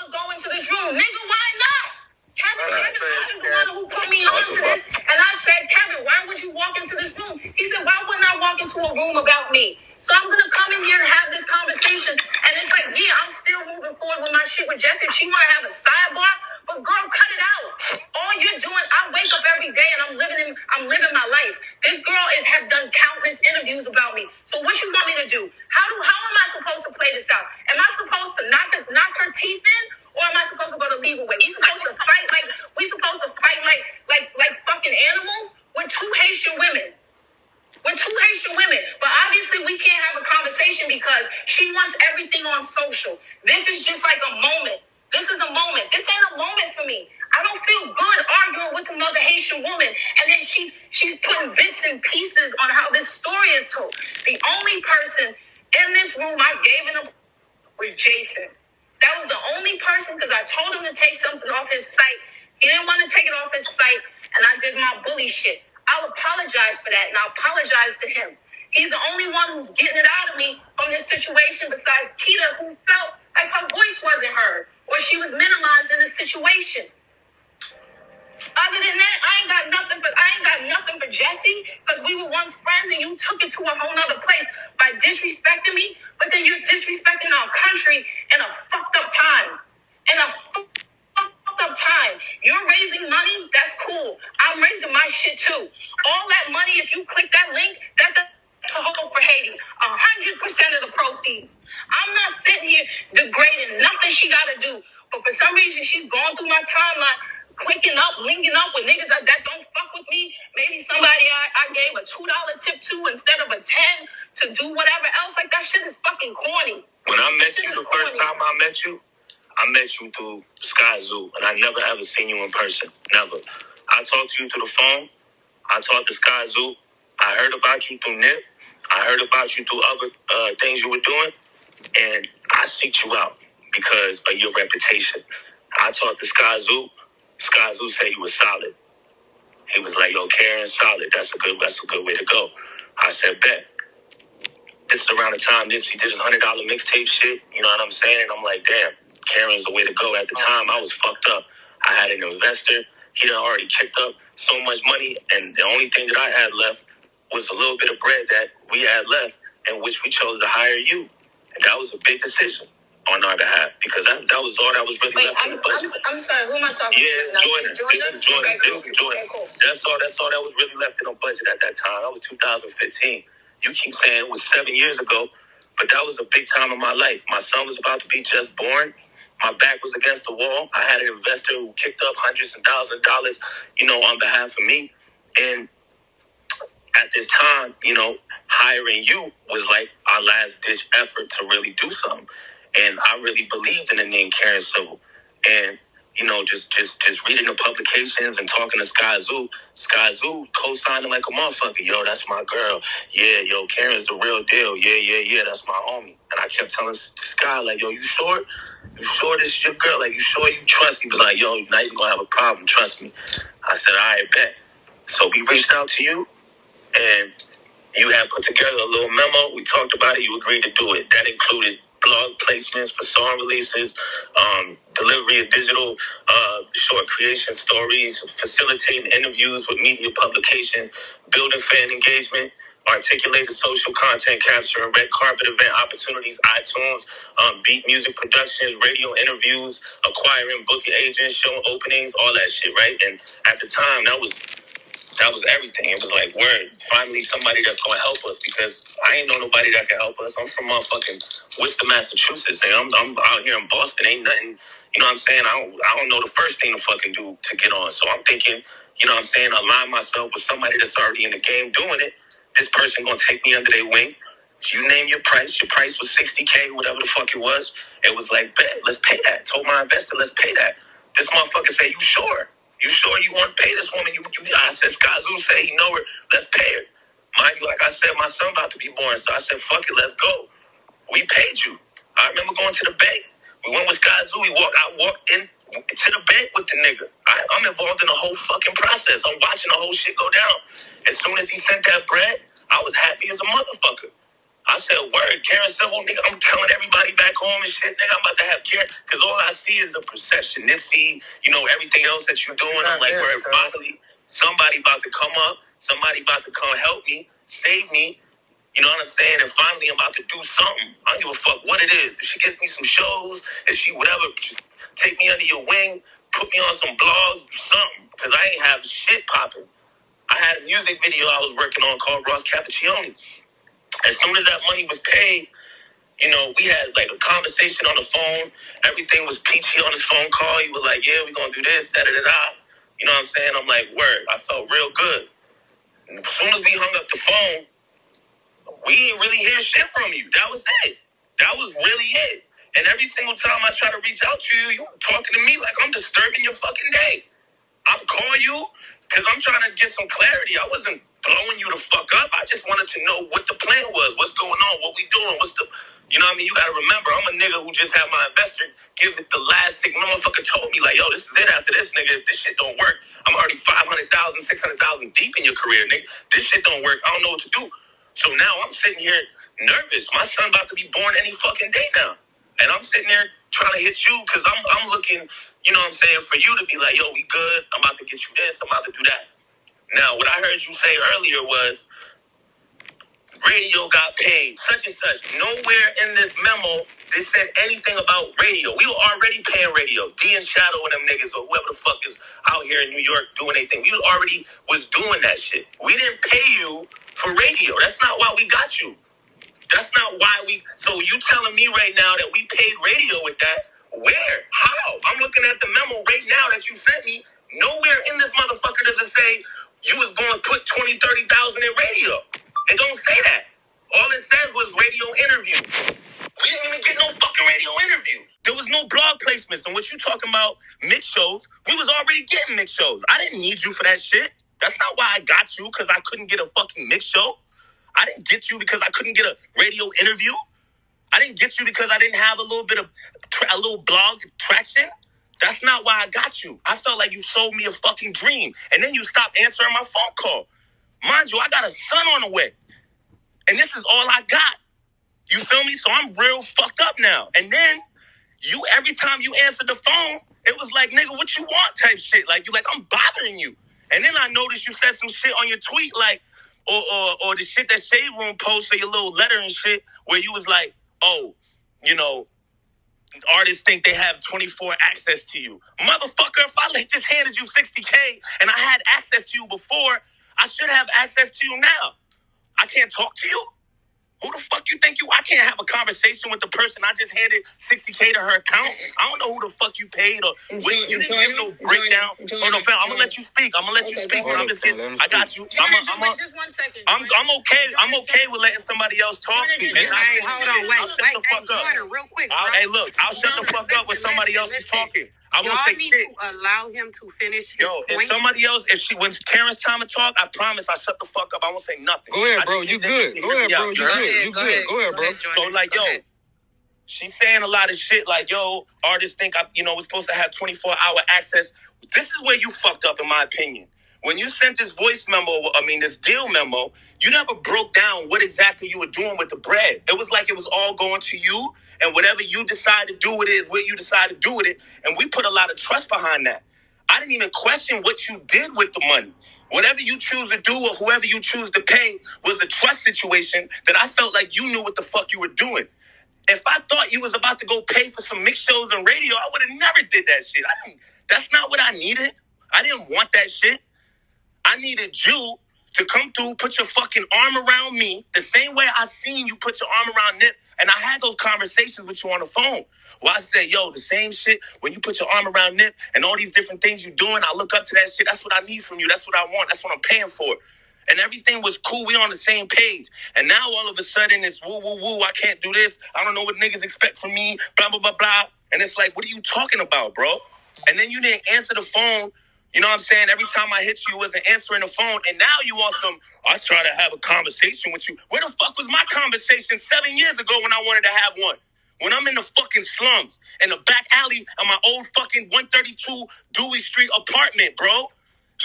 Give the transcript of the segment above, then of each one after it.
to go into this room. Nigga, why not? Kevin is the one who put me onto this. And I said, Kevin, why would you walk into this room? He said, why wouldn't I walk into a room about me? So I'm going to come in here and have this conversation. And it's like, yeah, I'm still moving forward with my shit with Jessie. If she want to have a sidebar, but girl, cut it out. All you're doing, I wake up every day and I'm living my life. This girl have done countless interviews about me. So what you want me to do? How am I supposed to play this out? Am I supposed to knock her teeth in? Or am I supposed to go the legal way? We supposed to fight like fucking animals? We're two Haitian women. But obviously we can't have a conversation because she wants everything on social. This is just like a moment. This is a moment. This ain't a moment for me. I don't feel good arguing with another Haitian woman, and then she's putting bits and pieces on how this story is told. The only person in this room I gave him was Jason. That was the only person, because I told him to take something off his site. He didn't want to take it off his site, and I did my bully shit. I'll apologize for that, and I'll apologize to him. He's the only one who's getting it out of me from this situation besides Keita, who felt like her voice wasn't heard, or she was minimized in the situation. Other than that, I ain't got nothing for Jessie, because we were once friends and you took it to a whole nother place by disrespecting me, but then you're disrespecting our country in a fucked up time. You're raising money, that's cool. I'm raising my shit too. All that money, if you click that link, that's a hope for Haiti. 100% of the proceeds. I'm not sitting here degrading nothing she gotta do. But for some reason, she's going through my timeline, linking up with niggas that don't fuck with me. Maybe somebody I gave a $2 tip to instead of a 10 to do whatever else. Like, that shit is fucking corny. When I met you the first time I met you through Sky Zoo, and I never ever seen you in person. Never. I talked to you through the phone. I talked to Sky Zoo. I heard about you through Nip. I heard about you through other things you were doing, and I seeked you out because of your reputation. I talked to Sky Zoo. Sky Zoo said you were solid. He was like, yo, Karen's solid. That's a good way to go. I said, bet. This is around the time Nipsey did his $100 mixtape shit. You know what I'm saying? And I'm like, damn, Karen's the way to go. At the time, I was fucked up. I had an investor. He done already kicked up so much money, and the only thing that I had left was a little bit of bread that we had left, in which we chose to hire you. And that was a big decision on our behalf, because that was all that was really left in the budget. I'm sorry, who am I talking to? Yeah, Joyner. This is Joyner. Okay, cool. That's all that was really left in the budget at that time. That was 2015. You keep saying it was 7 years ago, but that was a big time in my life. My son was about to be just born. My back was against the wall. I had an investor who kicked up hundreds and thousands of dollars, on behalf of me. And at this time, hiring you was like our last ditch effort to really do something. And I really believed in the name Karen Civil. And, just reading the publications and talking to Sky Zoo co-signing like a motherfucker. Yo, that's my girl. Yeah, yo, Karen's the real deal. Yeah, that's my homie. And I kept telling Sky, like, yo, you sure? You sure this is your girl? Like, you sure you trust? He was like, yo, now you're going to have a problem. Trust me. I said, all right, bet. So we reached out to you, and you had put together a little memo. We talked about it. You agreed to do it. That included blog placements for song releases, delivery of digital short creation stories, facilitating interviews with media publications, building fan engagement, articulated social content capture and red carpet event opportunities, iTunes, beat music productions, radio interviews, acquiring booking agents, show openings, all that shit, right? And at the time, that was everything. It was like, word, finally somebody that's going to help us, because I ain't know nobody that can help us. I'm from motherfucking Worcester, Massachusetts, and I'm out here in Boston. Ain't nothing, you know what I'm saying? I don't know the first thing to fucking do to get on. So I'm thinking, you know what I'm saying, align myself with somebody that's already in the game doing it. This person going to take me under their wing. You name your price. Your price was $60K, whatever the fuck it was. It was like, bet, let's pay that. Told my investor, let's pay that. This motherfucker said, you sure? You sure you want to pay this woman? I said, Sky Zoo said, you know her, let's pay her. Mind you, like I said, my son about to be born, so I said, fuck it, let's go. We paid you. I remember going to the bank. We went with Sky Zoo. I walked in to the bank with the nigga. I'm involved in the whole fucking process. I'm watching the whole shit go down. As soon as he sent that bread, I was happy as a motherfucker. I said, word, Karen Civil, nigga, I'm telling everybody back home and shit, nigga, I'm about to have Karen, because all I see is a perception. Nipsey, everything else that you're doing, I'm like, word, finally, somebody about to come up, somebody about to come help me, save me, you know what I'm saying? And finally, I'm about to do something. I don't give a fuck what it is. If she gives me some shows, if she whatever, just take me under your wing, put me on some blogs, do something, because I ain't have shit popping. I had a music video I was working on called Ross Cappuccini. As soon as that money was paid, we had like a conversation on the phone. Everything was peachy on his phone call. He was like, yeah, we're going to do this, da-da-da-da. You know what I'm saying? I'm like, word. I felt real good. And as soon as we hung up the phone, we didn't really hear shit from you. That was it. That was really it. And every single time I try to reach out to you, you talking to me like I'm disturbing your fucking day. I'm calling you because I'm trying to get some clarity. I wasn't blowing you the fuck up. I just wanted to know what the plan was, what's going on, what we doing, you know what I mean? You gotta remember, I'm a nigga who just had my investor give it the last signal. Motherfucker told me, like, yo, this is it after this, nigga. If this shit don't work, I'm already 500,000, 600,000 deep in your career, nigga. This shit don't work. I don't know what to do. So now I'm sitting here nervous. My son about to be born any fucking day now. And I'm sitting there trying to hit you because I'm looking, you know what I'm saying, for you to be like, yo, we good. I'm about to get you this. I'm about to do that. Now, what I heard you say earlier was radio got paid, such and such. Nowhere in this memo they said anything about radio. We were already paying radio. D and Shadow and them niggas or whoever the fuck is out here in New York doing anything. We already was doing that shit. We didn't pay you for radio. That's not why we got you. That's not why so you telling me right now that we paid radio with that? Where? How? I'm looking at the memo right now that you sent me. Nowhere in this motherfucker does it say you was going to put 20, 30,000 in radio. It don't say that. All it says was radio interview. We didn't even get no fucking radio interviews. There was no blog placements. And what you talking about, mix shows, we was already getting mix shows. I didn't need you for that shit. That's not why I got you, because I couldn't get a fucking mix show. I didn't get you because I couldn't get a radio interview. I didn't get you because I didn't have a little blog traction. That's not why I got you. I felt like you sold me a fucking dream. And then you stopped answering my phone call. Mind you, I got a son on the way. And this is all I got. You feel me? So I'm real fucked up now. And then every time you answered the phone, it was like, nigga, what you want type shit. Like, you like, I'm bothering you. And then I noticed you said some shit on your tweet, like, or the shit that Shade Room posted, your little letter and shit, where you was like, oh, artists think they have 24 access to you. Motherfucker, if I just handed you 60K and I had access to you before, I should have access to you now. I can't talk to you? Who the fuck you think you? I can't have a conversation with the person I just handed 60K to her account. I don't know who the fuck you paid or you didn't give no breakdown. Hold on, fam. I'm gonna let you speak. I'm I'm just kidding. I got you. Just 1 second. I'm okay. I'm okay with letting somebody else talk. Hey, hold on, wait, Joyner, real quick, bro. Hey, look, I'll shut the fuck up when somebody else is talking. I won't say shit. Y'all need to allow him to finish his point. If somebody else, when Karen's time to talk, I promise I'll shut the fuck up. I won't say nothing. Go ahead, bro. You good. Go ahead, bro. You good. Go ahead, bro. So, like, yo, she's saying a lot of shit like, yo, artists think, we're supposed to have 24-hour access. This is where you fucked up, in my opinion. When you sent this this deal memo, you never broke down what exactly you were doing with the bread. It was like it was all going to you, and whatever you decide to do with it is what you decide to do with it. And we put a lot of trust behind that. I didn't even question what you did with the money. Whatever you choose to do or whoever you choose to pay was a trust situation that I felt like you knew what the fuck you were doing. If I thought you was about to go pay for some mix shows and radio, I would have never did that shit. That's not what I needed. I didn't want that shit. I needed you to come through, put your fucking arm around me, the same way I seen you put your arm around Nip, and I had those conversations with you on the phone. Well, I said, yo, the same shit, when you put your arm around Nip and all these different things you're doing, I look up to that shit. That's what I need from you. That's what I want. That's what I'm paying for. And everything was cool. We on the same page. And now all of a sudden it's woo, woo, woo. I can't do this. I don't know what niggas expect from me. Blah, blah, blah, blah. And it's like, what are you talking about, bro? And then you didn't answer the phone. You know what I'm saying? Every time I hit you, wasn't answering the phone. And now you want I try to have a conversation with you. Where the fuck was my conversation 7 years ago when I wanted to have one? When I'm in the fucking slums, in the back alley of my old fucking 132 Dewey Street apartment, bro.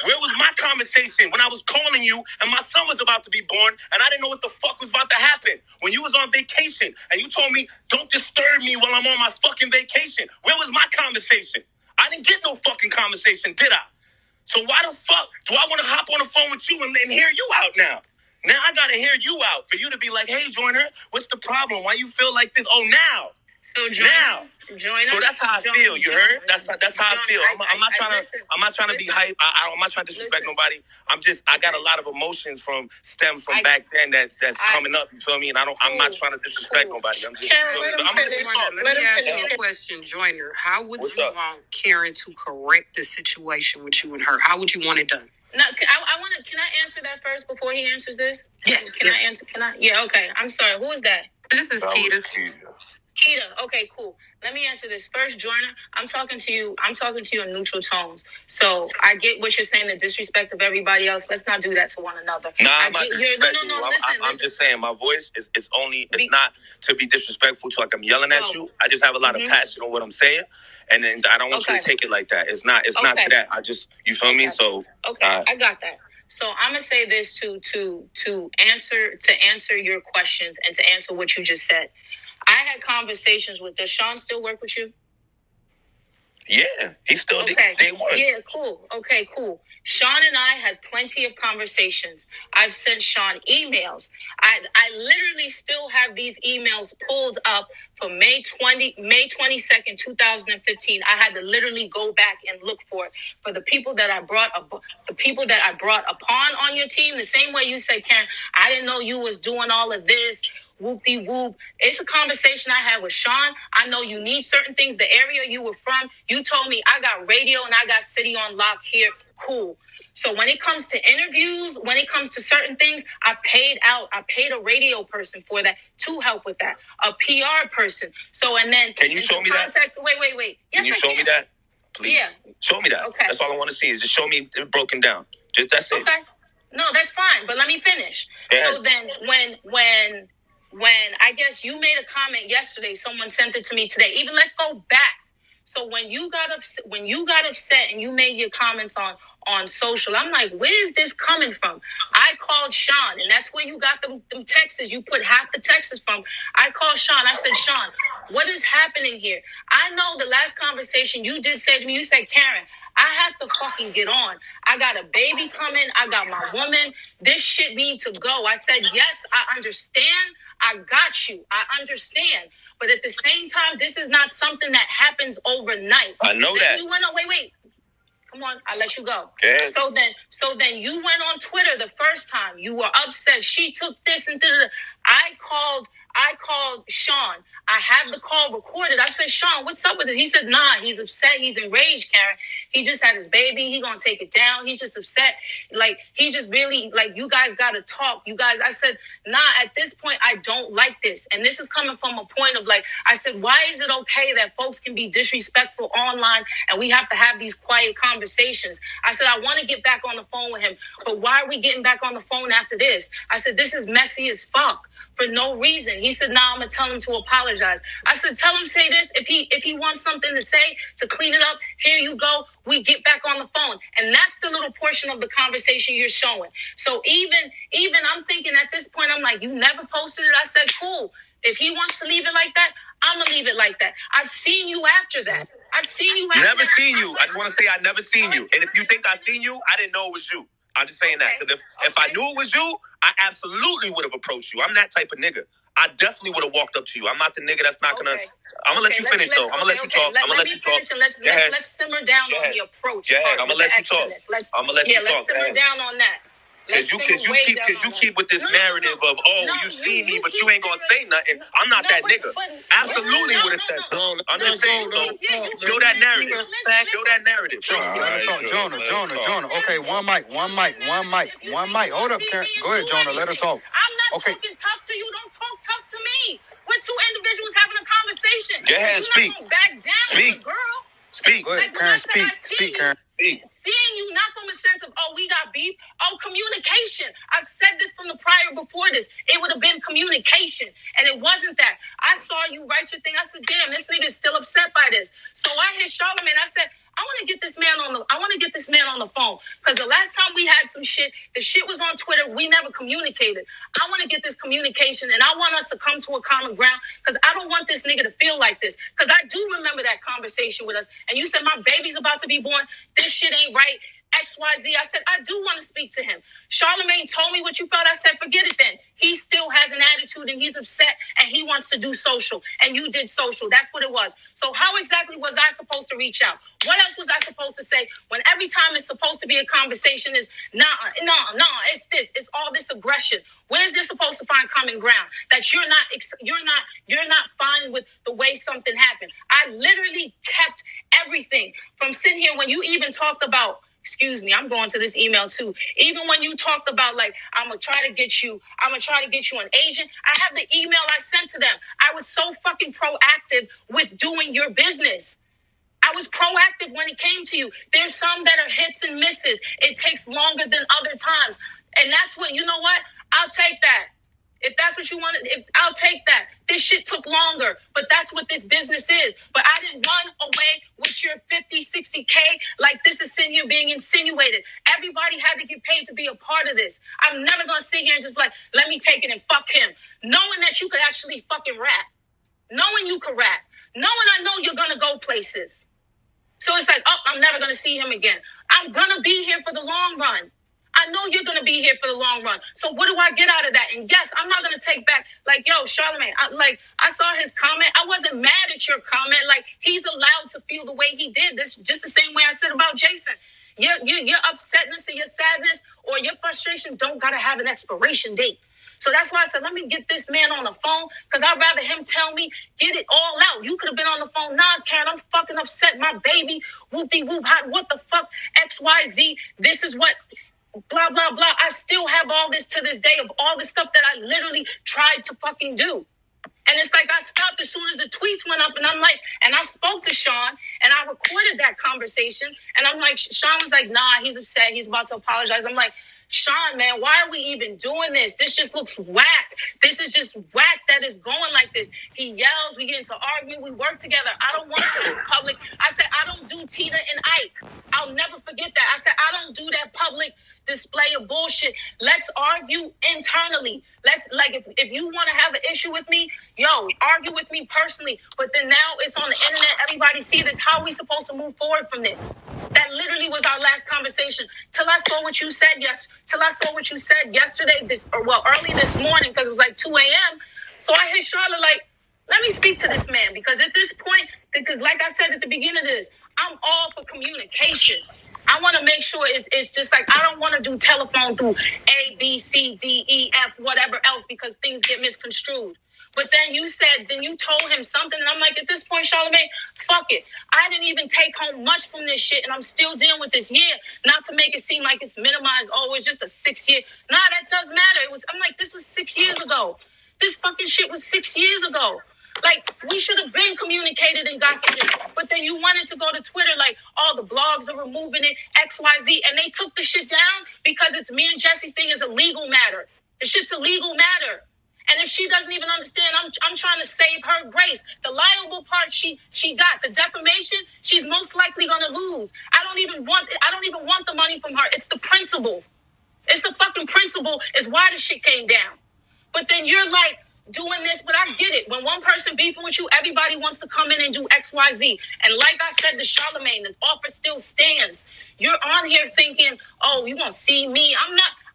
Where was my conversation when I was calling you and my son was about to be born and I didn't know what the fuck was about to happen? When you was on vacation and you told me, don't disturb me while I'm on my fucking vacation. Where was my conversation? I didn't get no fucking conversation, did I? So why the fuck do I want to hop on the phone with you and hear you out now? Now I gotta hear you out for you to be like, hey, Joyner, what's the problem? Why you feel like this? Oh, now. So Joyner. So that's how I feel. You heard? That's how I feel. I'm not trying to be hype. I'm not trying to disrespect nobody. I got a lot of emotions from back then that's coming up. You feel me? And I'm not trying to disrespect nobody. I'm just. Let me ask you a question, Joyner. How would you want Karen to correct the situation with you and her? How would you want it done? No, I want to. Can I answer that first before he answers this? Yes. Can I answer? Can I? Yeah. Okay. I'm sorry. Who is that? This is Keita. Keita. Okay. Cool. Let me answer this first, Joyner. I'm talking to you in neutral tones. So I get what you're saying, the disrespect of everybody else. Let's not do that to one another. Nah, I'm not disrespecting you. I'm just saying my voice is it's not to be disrespectful to like I'm yelling at you. I just have a lot of passion on what I'm saying. And then I don't want you to take it like that. It's not to that. I just, you feel me? So I got that. So I'm gonna say this to answer your questions and to answer what you just said. I had conversations with. Does Sean still work with you? Yeah, he's still day one. Yeah, cool. Okay, cool. Sean and I had plenty of conversations. I've sent Sean emails. I literally still have these emails pulled up for May 22nd, 2015. I had to literally go back and look for it for the people that I brought upon on your team. The same way you said, Karen, I didn't know you was doing all of this. Whoopty whoop. It's a conversation I had with Sean. I know you need certain things. The area you were from, you told me I got radio and I got city on lock here. Cool. So when it comes to interviews, when it comes to certain things, I paid a radio person for that to help with that, a PR person. So, and then can you show me that? Wait. Yes, can you show me that? Please. Yeah. Show me that. Okay. That's all I want to see is just show me it broken down. That's it. Okay. No, that's fine. But let me finish. Yeah. So then when I guess you made a comment yesterday, someone sent it to me today. Even let's go back. So when you got upset and you made your comments on social, I'm like, where is this coming from? I called Sean, and that's where you got them texts. You put half the texts from. I called Sean. I said, Sean, what is happening here? I know the last conversation you did say to me, you said, Karen, I have to fucking get on. I got a baby coming. I got my woman. This shit need to go. I said, yes, I understand. I got you. I understand. But at the same time, this is not something that happens overnight. I know that. You went on, wait. Come on, I'll let you go. Okay. So then you went on Twitter the first time. You were upset. She took this and da-da-da. I called Sean. I have the call recorded. I said, Sean, what's up with this? He said, nah, he's upset. He's enraged, Karen. He just had his baby. He gonna take it down. He's just upset. Like, he just really, like, you guys gotta talk. You guys, I said, nah, at this point, I don't like this. And this is coming from a point of, like, I said, why is it okay that folks can be disrespectful online and we have to have these quiet conversations? I said, I want to get back on the phone with him, but why are we getting back on the phone after this? I said, this is messy as fuck. For no reason. He said, I'm gonna tell him to apologize. I said, tell him say this. If he wants something to say to clean it up, here you go. We get back on the phone. And that's the little portion of the conversation you're showing. So even I'm thinking at this point, I'm like, you never posted it. I said, cool. If he wants to leave it like that, I'm gonna leave it like that. I've seen you after that. Never seen you. I just want to say I never seen you. And if you think I seen you, I didn't know it was you. I'm just saying that. Because if I knew it was you, I absolutely would have approached you. I'm that type of nigga. I definitely would have walked up to you. I'm not the nigga that's not gonna. I'm gonna let you finish though. I'm gonna let you talk. I'm gonna let you talk. Let's simmer down on the approach. Yeah, I'm gonna let you talk. I'm gonna let you talk. Let's simmer down on that. Because you keep with this narrative of you see me, but you ain't gonna say nothing. I'm not that nigga. Absolutely would have said so. I'm just saying. So kill that narrative. Kill that narrative. Joyner. Okay, one mic. Hold up, Karen. Go ahead, Joyner. Let her talk. I'm not talking tough to you. Don't talk tough to me. We're two individuals having a conversation. Go ahead, speak. Back down, speak, girl. Speak. Go ahead, Karen. Speak, Karen. Seeing you not from a sense of, we got beef. Communication. I've said this from the prior before this. It would have been communication. And it wasn't that. I saw you write your thing. I said, damn, this nigga is still upset by this. So I hit Charlamagne. I said, I want to get this man on the phone because the last time we had some shit, the shit was on Twitter. We never communicated. I want to get this communication and I want us to come to a common ground because I don't want this nigga to feel like this. Because I do remember that conversation with us. And you said, my baby's about to be born. This shit ain't right. XYZ. I said, I do want to speak to him. Charlamagne told me what you felt. I said, forget it then. He still has an attitude and he's upset and he wants to do social. And you did social. That's what it was. So how exactly was I supposed to reach out? What else was I supposed to say when every time it's supposed to be a conversation is, nah, it's this. It's all this aggression. Where's there supposed to find common ground? That you're not fine with the way something happened. I literally kept everything from sitting here when you even talked about, excuse me, I'm going to this email too. Even when you talked about like, I'm gonna try to get you an agent. I have the email I sent to them. I was so fucking proactive with doing your business. I was proactive when it came to you. There's some that are hits and misses. It takes longer than other times. And that's what, you know what? I'll take that. If that's what you wanted, I'll take that. This shit took longer, but that's what this business is. But I didn't run away with your 50, 60K like this is sitting here being insinuated. Everybody had to get paid to be a part of this. I'm never going to sit here and just be like, let me take it and fuck him. Knowing that you could actually fucking rap. Knowing you could rap. Knowing I know you're going to go places. So it's like, oh, I'm never going to see him again. I'm going to be here for the long run. I know you're going to be here for the long run. So what do I get out of that? And yes, I'm not going to take back, like, yo, Charlamagne, I saw his comment. I wasn't mad at your comment. Like, he's allowed to feel the way he did. This just the same way I said about Jason. Your upsetness or your sadness or your frustration don't got to have an expiration date. So that's why I said, let me get this man on the phone because I'd rather him tell me, get it all out. You could have been on the phone. Nah, Karen, I'm fucking upset. My baby, whoop-de-whoop, what the fuck, XYZ. This is what, blah, blah, blah. I still have all this to this day of all the stuff that I literally tried to fucking do. And it's like I stopped as soon as the tweets went up and I'm like, and I spoke to Sean and I recorded that conversation. And I'm like, Sean was like, nah, he's upset. He's about to apologize. I'm like, Sean, man, why are we even doing this? This just looks whack. This is just whack that is going like this. He yells, we get into argument, we work together. I don't want to do public. I said, I don't do Tina and Ike. I'll never forget that. I said, I don't do that public display of bullshit. Let's argue internally. Let's, like, if you want to have an issue with me, yo, argue with me personally. But then now it's on the internet. Everybody see this. How are we supposed to move forward from this? That literally was our last conversation. Till I saw what you said yesterday, early this morning, because it was like 2 a.m. So I hit Charlotte like, let me speak to this man. Because at this point, because like I said at the beginning of this, I'm all for communication. I want to make sure it's just like, I don't want to do telephone through A, B, C, D, E, F, whatever else, because things get misconstrued. But then you told him something, and I'm like, at this point, Charlamagne, fuck it. I didn't even take home much from this shit, and I'm still dealing with this year. Not to make it seem like it's minimized, oh, it's just a 6 year. Nah, that does matter. I'm like, this was 6 years ago. This fucking shit was 6 years ago. Like, we should have been communicated and got through this. But then you wanted to go to Twitter like, oh, the blogs are removing it, XYZ. And they took the shit down because it's me and Jesse's thing is a legal matter. The shit's a legal matter. And if she doesn't even understand, I'm trying to save her grace. The liable part she got, the defamation, she's most likely gonna lose. I don't even want the money from her. It's the principle. It's the fucking principle is why the shit came down. But then you're like doing this, but I get it. When one person beefing with you, everybody wants to come in and do XYZ. And like I said to Charlamagne, the offer still stands. You're on here thinking, oh, you gonna see me.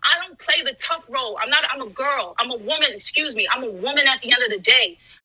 I don't play the tough role. I'm a girl. I'm a woman. I'm a woman at the end of the day.